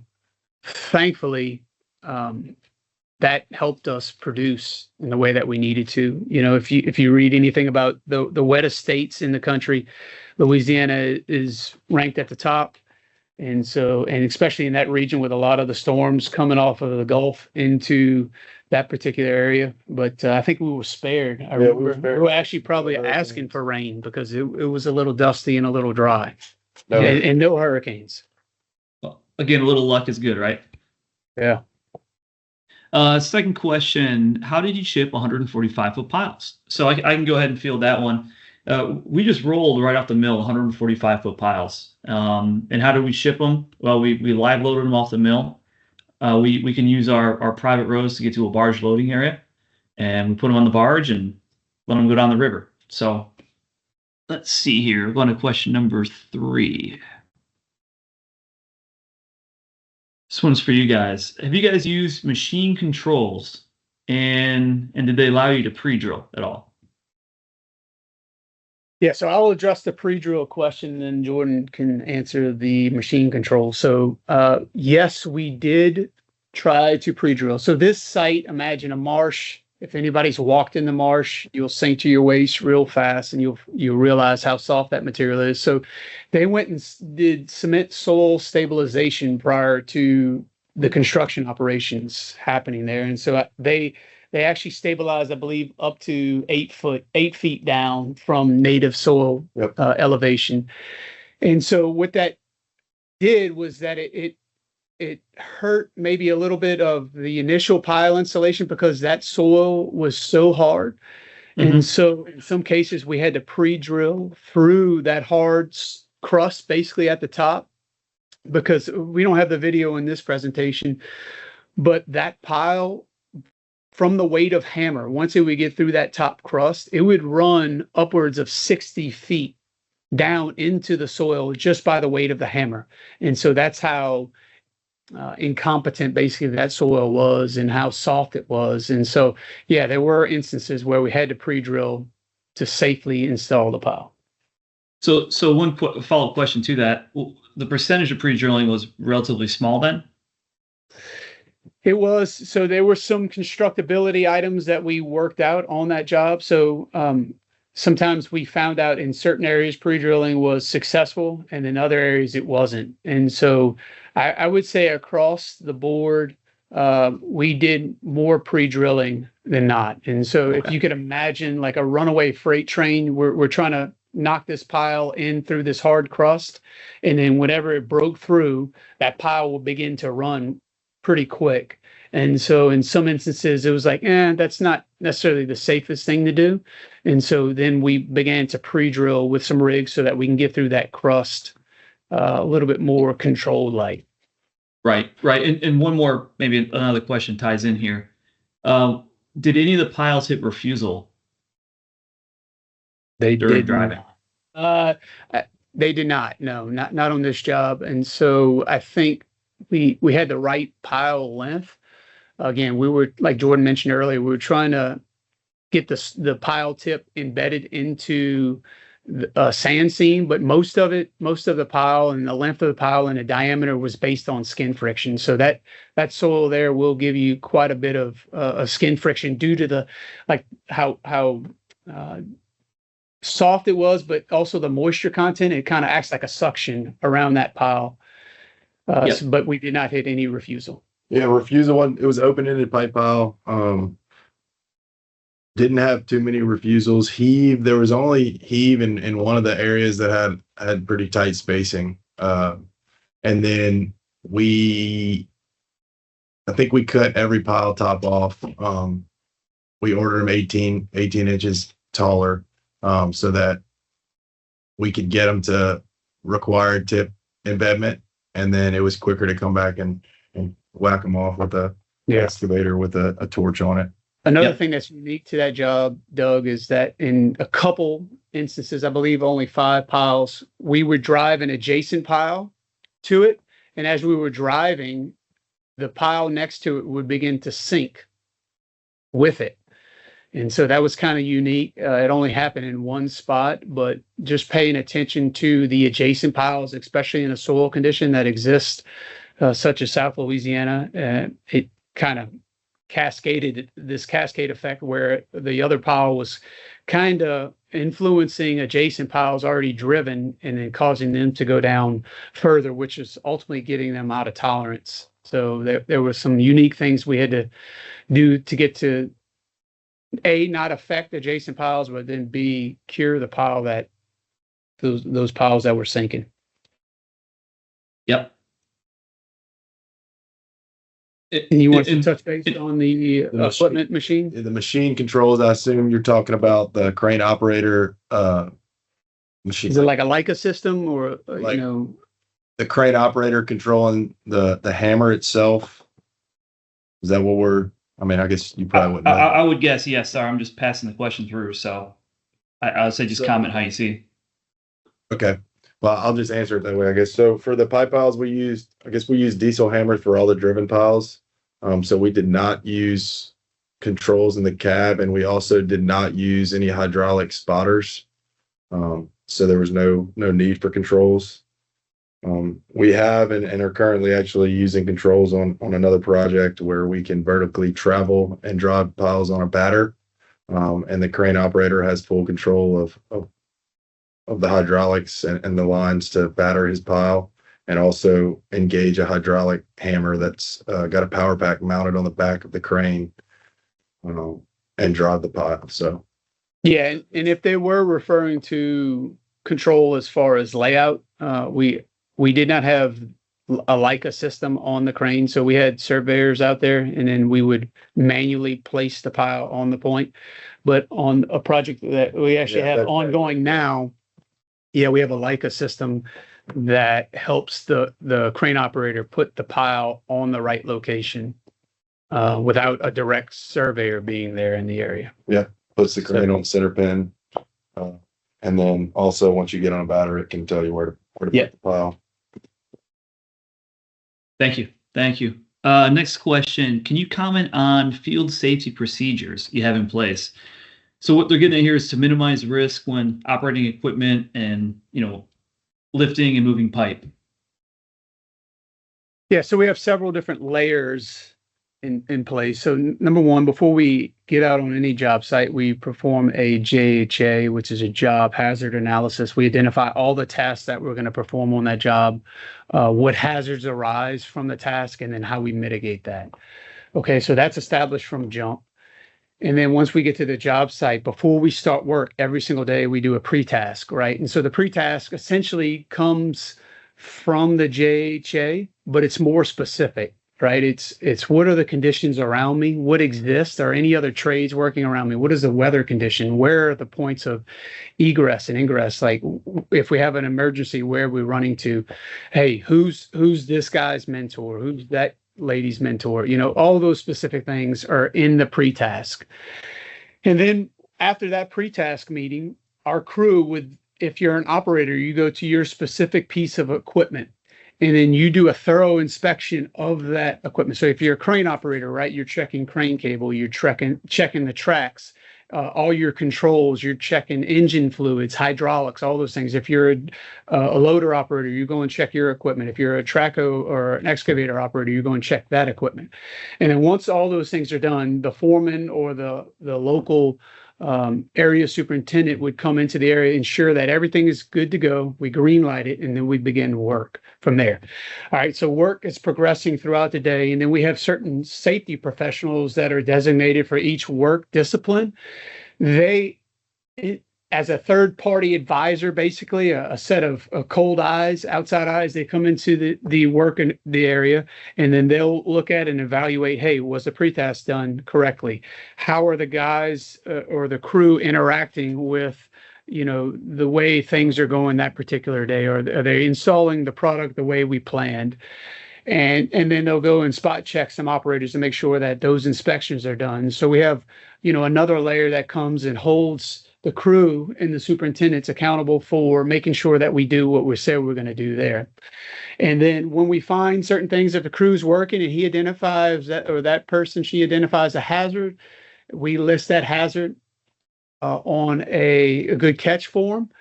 thankfully, that helped us produce in the way that we needed to. If you read anything about the wettest states in the country, Louisiana is ranked at the top. And especially in that region with a lot of the storms coming off of the Gulf into that particular area. But I think we were spared. I remember we were actually probably asking for rain because it was a little dusty and a little dry. And no hurricanes. Well, again, a little luck is good, right? Yeah. Second question, how did you ship 145-foot piles? So I can go ahead and field that one. We just rolled right off the mill 145-foot piles. And how do we ship them? Well, we live loaded them off the mill. We can use our private roads to get to a barge loading area, and we put them on the barge and let them go down the river. So let's see here. We're going to question number 3. This one's for you guys. Have you guys used machine controls, and did they allow you to pre-drill at all? Yeah, so I'll address the pre-drill question, and then Jordan can answer the machine control. So yes, we did try to pre-drill. So this site, imagine a marsh. If anybody's walked in the marsh, you'll sink to your waist real fast, and you'll realize how soft that material is. So they went and did cement soil stabilization prior to the construction operations happening there. And so they actually stabilized, I believe, up to 8 feet down from native soil elevation. And so what that did was that it it hurt maybe a little bit of the initial pile installation because that soil was so hard. And so in some cases we had to pre-drill through that hard crust basically at the top, because we don't have the video in this presentation, but that pile, from the weight of hammer, once it would get through that top crust, it would run upwards of 60 feet down into the soil just by the weight of the hammer. And so that's how incompetent basically that soil was and how soft it was. And so, yeah, there were instances where we had to pre-drill to safely install the pile. So one follow-up question to that: the percentage of pre-drilling was relatively small then? It was. So there were some constructability items that we worked out on that job. So sometimes we found out in certain areas pre-drilling was successful and in other areas it wasn't. And so I would say across the board, we did more pre-drilling than not. And so if you could imagine like a runaway freight train, we're trying to knock this pile in through this hard crust. And then whenever it broke through, that pile will begin to run pretty quick. And so in some instances, it was like, that's not necessarily the safest thing to do. And so then we began to pre-drill with some rigs so that we can get through that crust a little bit more controlled light. Right. And one more, maybe another question ties in here. Did any of the piles hit refusal? They during did driving? They did not. No, not on this job. And so I think we had the right pile length. Again, we were, like Jordan mentioned earlier, we were trying to get the pile tip embedded into the sand seam, but most of the pile and the length of the pile and the diameter was based on skin friction. So that soil there will give you quite a bit of skin friction due to the how soft it was, but also the moisture content. It kind of acts like a suction around that pile. But we did not hit any refusal. Yeah, refusal one. It was open-ended pipe pile. Didn't have too many refusals. Heave. There was only heave in one of the areas that had pretty tight spacing. And then I think we cut every pile top off. We ordered them 18 inches taller, so that we could get them to required tip embedment, and then it was quicker to come back and whack them off with a excavator with a torch on it. Another thing that's unique to that job, Doug, is that in a couple instances, I believe only 5 piles, we would drive an adjacent pile to it. And as we were driving, the pile next to it would begin to sink with it. And so that was kind of unique. It only happened in one spot, but just paying attention to the adjacent piles, especially in a soil condition that exists, such as South Louisiana, it kind of cascade effect where the other pile was kind of influencing adjacent piles already driven and then causing them to go down further, which is ultimately getting them out of tolerance. So there were some unique things we had to do to get to A, not affect adjacent piles, but then B, cure the pile those piles that were sinking. Yep. And you want to touch base on the equipment machine? The machine controls, I assume you're talking about the crane operator machine. Is it like a Leica system or, the crane operator controlling the hammer itself? Is that what I guess you probably wouldn't know. I would guess, yes. Sorry, I'm just passing the question through. So I would say just comment how you see. Okay. Well, I'll just answer it that way, I guess. So for the pipe piles we used diesel hammers for all the driven piles. So we did not use controls in the cab, and we also did not use any hydraulic spotters. So there was no need for controls. We have and are currently actually using controls on another project where we can vertically travel and drive piles on a batter. And the crane operator has full control of the hydraulics and the lines to batter his pile, and also engage a hydraulic hammer that's got a power pack mounted on the back of the crane, and drive the pile. So, yeah, and if they were referring to control as far as layout, we did not have a Leica system on the crane. So we had surveyors out there, and then we would manually place the pile on the point. But on a project that we actually have ongoing now, we have a Leica system that helps the crane operator put the pile on the right location without a direct surveyor being there in the area. Yeah, puts the crane on center pin. And then also once you get on a battery, it can tell you where to put the pile. Thank you. Thank you. Next question. Can you comment on field safety procedures you have in place? So what they're getting at here is to minimize risk when operating equipment and, lifting and moving pipe. Yeah, so we have several different layers in place. So number one, before we get out on any job site, we perform a JHA, which is a job hazard analysis. We identify all the tasks that we're going to perform on that job, what hazards arise from the task, and then how we mitigate that. Okay, so that's established from jump. And then once we get to the job site, before we start work, every single day we do a pre-task, right? And so the pre-task essentially comes from the JHA, but it's more specific, right? It's what are the conditions around me? What exists? Are any other trades working around me? What is the weather condition? Where are the points of egress and ingress? Like if we have an emergency, where are we running to? Hey, who's this guy's mentor? Who's that lady's mentor? All those specific things are in the pre-task. And then after that pre-task meeting, our crew would, if you're an operator, you go to your specific piece of equipment and then you do a thorough inspection of that equipment. So if you're a crane operator, right, you're checking crane cable, you're checking the tracks, all your controls, you're checking engine fluids, hydraulics, all those things. If you're a loader operator, you go and check your equipment. If you're a traco or an excavator operator, you go and check that equipment. And then once all those things are done, the foreman or the local area superintendent would come into the area, ensure that everything is good to go. We green light it, and then we begin work from there. All right, so work is progressing throughout the day, and then we have certain safety professionals that are designated for each work discipline. As a third-party advisor, basically a set of cold eyes, outside eyes, they come into the work in the area, and then they'll look at and evaluate, hey, was the pre-task done correctly? How are the guys or the crew interacting with, the way things are going that particular day? Or are they installing the product the way we planned? And then they'll go and spot check some operators to make sure that those inspections are done. So we have, another layer that comes and holds the crew and the superintendents accountable for making sure that we do what we say we're going to do there. And then when we find certain things, if the crew's working and he identifies that, or that person, she identifies a hazard, we list that hazard on a good catch form.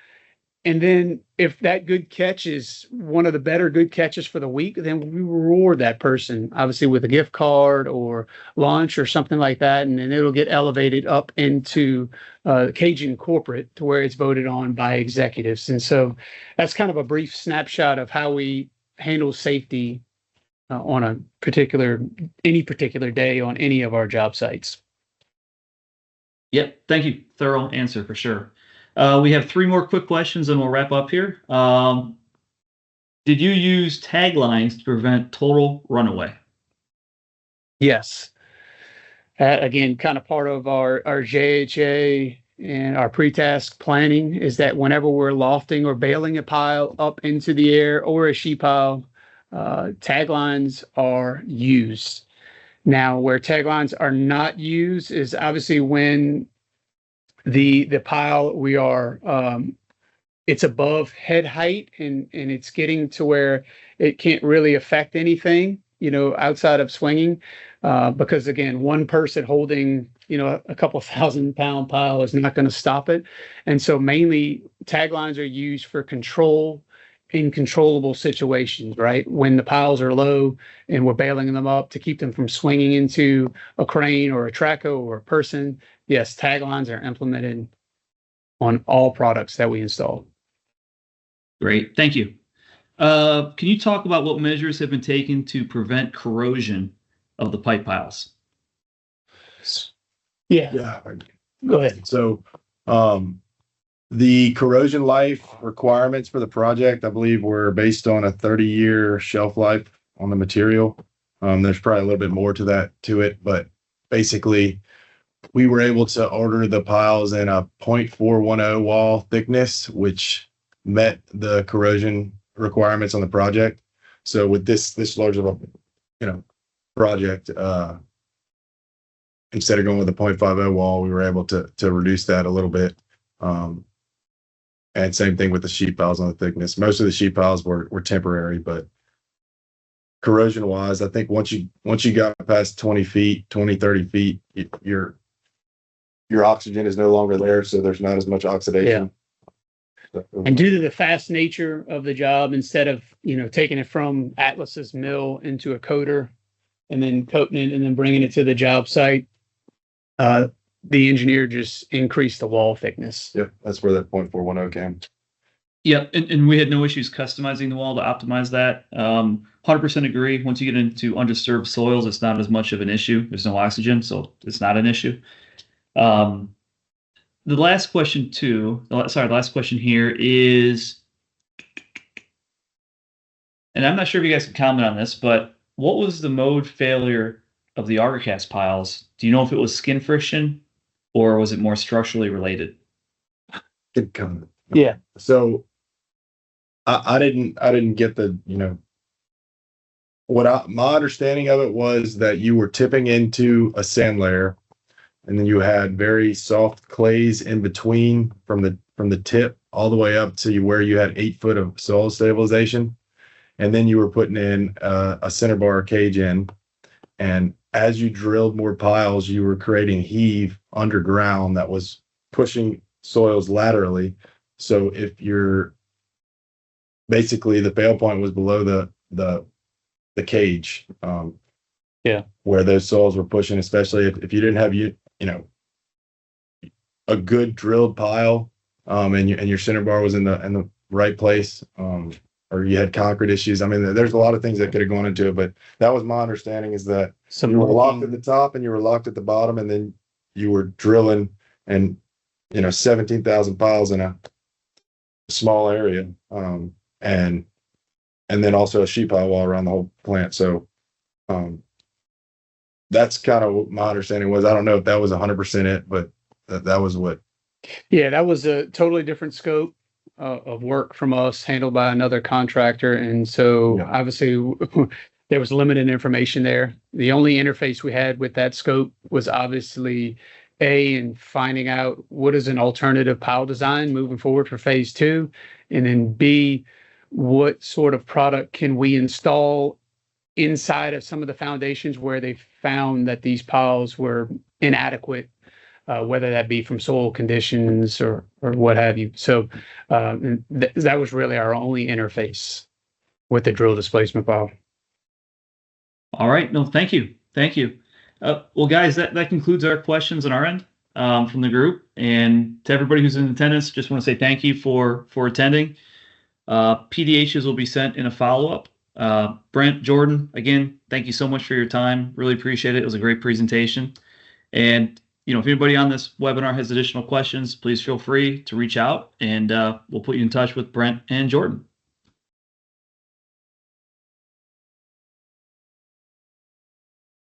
And then if that good catch is one of the better good catches for the week, then we reward that person, obviously with a gift card or lunch or something like that. And then it'll get elevated up into Cajun corporate to where it's voted on by executives. And so that's kind of a brief snapshot of how we handle safety on any particular day on any of our job sites. Yep. Thank you. Thorough answer for sure. We have 3 more quick questions and we'll wrap up here. Did you use taglines to prevent total runaway? Yes. Again, kind of part of our JHA and our pre-task planning is that whenever we're lofting or bailing a pile up into the air or a sheet pile, taglines are used. Now, where taglines are not used is obviously when the pile we are it's above head height and it's getting to where it can't really affect anything outside of swinging because again, one person holding a couple 1,000-pound pile is not going to stop it. And so mainly taglines are used for control in controllable situations, right? When the piles are low and we're bailing them up to keep them from swinging into a crane or a traco or a person. Yes, taglines are implemented on all products that we install. Great. Thank you. Can you talk about what measures have been taken to prevent corrosion of the pipe piles? Yeah. Yeah. Go ahead. So The corrosion life requirements for the project, I believe, were based on a 30-year shelf life on the material. There's probably a little bit more to it, but basically we were able to order the piles in a 0.410 wall thickness, which met the corrosion requirements on the project. So with this large of a project, instead of going with a 0.50 wall, we were able to reduce that a little bit. And same thing with the sheet piles on the thickness. Most of the sheet piles were temporary, but corrosion wise, I think once you got past 20 feet, 30 feet, your oxygen is no longer there. So there's not as much oxidation. Yeah. And due to the fast nature of the job, instead of, taking it from Atlas's mill into a coater and then coating it and then bringing it to the job site, the engineer just increased the wall thickness. Yep, that's where that 0.410 came. Yep, and we had no issues customizing the wall to optimize that. 100% agree. Once you get into undisturbed soils, it's not as much of an issue. There's no oxygen, so it's not an issue. The last question here is, and I'm not sure if you guys can comment on this, but what was the mode failure of the Argocast piles? Do you know if it was skin friction or was it more structurally related? Good comment. Yeah. So I didn't get the, my understanding of it was that you were tipping into a sand layer and then you had very soft clays in between from the tip all the way up to where you had 8 foot of soil stabilization. And then you were putting in a center bar cage in, and as you drilled more piles, you were creating heave underground that was pushing soils laterally. So if you're basically the fail point was below the cage, where those soils were pushing, especially if you didn't have a good drilled pile, and your center bar was in the right place, or you had concrete issues. I mean, there's a lot of things that could have gone into it, but that was my understanding, is that you were locked at the top and you were locked at the bottom, and then you were drilling and 17,000 piles in a small area, and then also a sheet pile wall around the whole plant. So that's kind of what my understanding was. I don't know if that was 100% it, but that was what. Yeah, that was a totally different scope of work from us, handled by another contractor. And so obviously there was limited information there. The only interface we had with that scope was obviously in finding out what is an alternative pile design moving forward for phase 2, and then B, what sort of product can we install inside of some of the foundations where they found that these piles were inadequate, whether that be from soil conditions or what have you. So that was really our only interface with the drill displacement pile. All right. No, thank you. Well, guys, that concludes our questions on our end from the group. And to everybody who's in attendance, just want to say thank you for attending. PDHs will be sent in a follow-up. Brent, Jordan, again, thank you so much for your time. Really appreciate it. It was a great presentation. And if anybody on this webinar has additional questions, please feel free to reach out, and we'll put you in touch with Brent and Jordan.